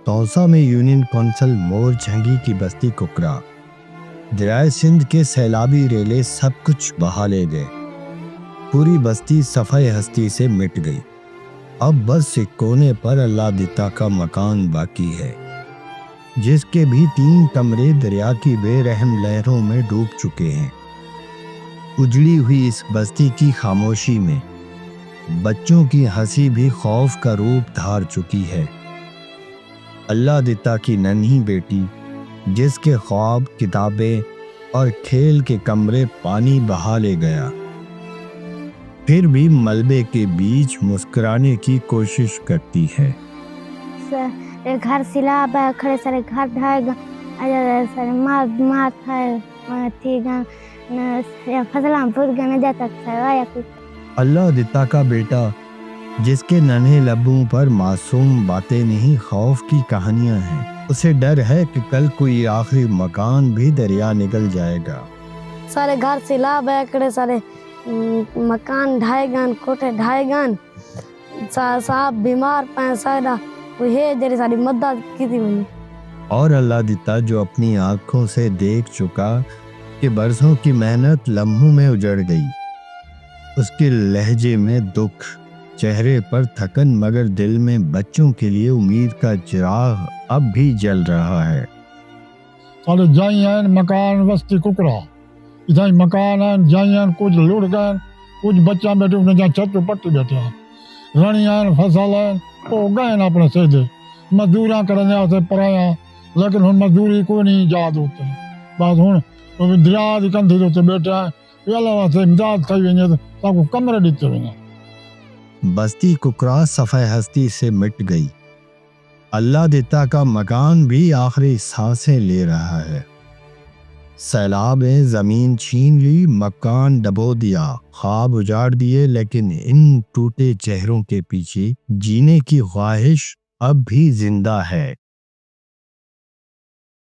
توسا میں union council مور جھنگی کی بستی ککرا، دریائے سندھ کے سیلابی ریلے سب کچھ بہا لے گئے۔ پوری بستی صفحۂ ہستی سے مٹ گئی۔ اب بس ایک کونے پر اللہ دتا کا مکان باقی ہے، جس کے بھی 3 کمرے دریا کی بے رحم لہروں میں ڈوب چکے ہیں۔ اجڑی ہوئی اس بستی کی خاموشی میں بچوں کی ہنسی بھی خوف کا روپ دھار چکی ہے۔ اللہ دتا کی ننھی بیٹی، جس کے خواب، کتابیں اور کھیل کے کمرے پانی بہا لے گیا، پھر بھی ملبے کے بیچ مسکرانے کی کوشش کرتی ہے۔ گھر سیلاب ہے، کھڑے سارے گھر ڈھائے گا، مار کھائے تھی گا، فصلیں پور گنے جاتا ہے۔ اللہ دتا کا بیٹا، جس کے ننھے لبوں پر معصوم باتیں نہیں، خوف کی کہانیاں ہیں۔ اسے ڈر ہے کہ کل کوئی آخری مکان بھی دریا نکل جائے گا۔ سارے گھر سیلاب ہے، کڑے سارے مکان ڈھائے گان، کوٹھے ڈھائے گان، صاحب بیمار پائیں سارا کوئی ہے جیسے ساری مدد کی تھی منی۔ اور اللہ دتا جو اپنی آنکھوں سے دیکھ چکا کہ برسوں کی محنت لمحوں میں اجڑ گئی، اس کے لہجے میں دکھ، چہرے پر تھکن، مگر دل میں بچوں کے لیے امید کا چراغ اب بھی جل رہا ہے۔ سارے جائی ہیں مکان بستی ککرا، ادھر مکان ہیں جائی ہیں، کچھ لڑ گئے، کچھ بچہ بیٹھے انہیں جہاں چھت پہ پٹی بیٹھے ہیں، رنی ہیں، فصل ہیں، وہ گئے نا اپنے سیدھے مزدوریاں کرنے آتے پرایا، لیکن ہن مزدوری کوئی نہیں یاد ہوتے، بس ہن دریا دی کندھی تے بیٹھے ہیں، یہ اللہ واسطے امداد تھی ویندے تے سب کو کمرے ڈتے ویندے۔ بستی ککرا صفحۂ ہستی سے مٹ گئی۔ اللہ دتا کا مکان بھی آخری سانسیں لے رہا ہے۔ سیلاب نے زمین چھین لی، مکان ڈبو دیا، خواب اجاڑ دیے، لیکن ان ٹوٹے چہروں کے پیچھے جینے کی خواہش اب بھی زندہ ہے۔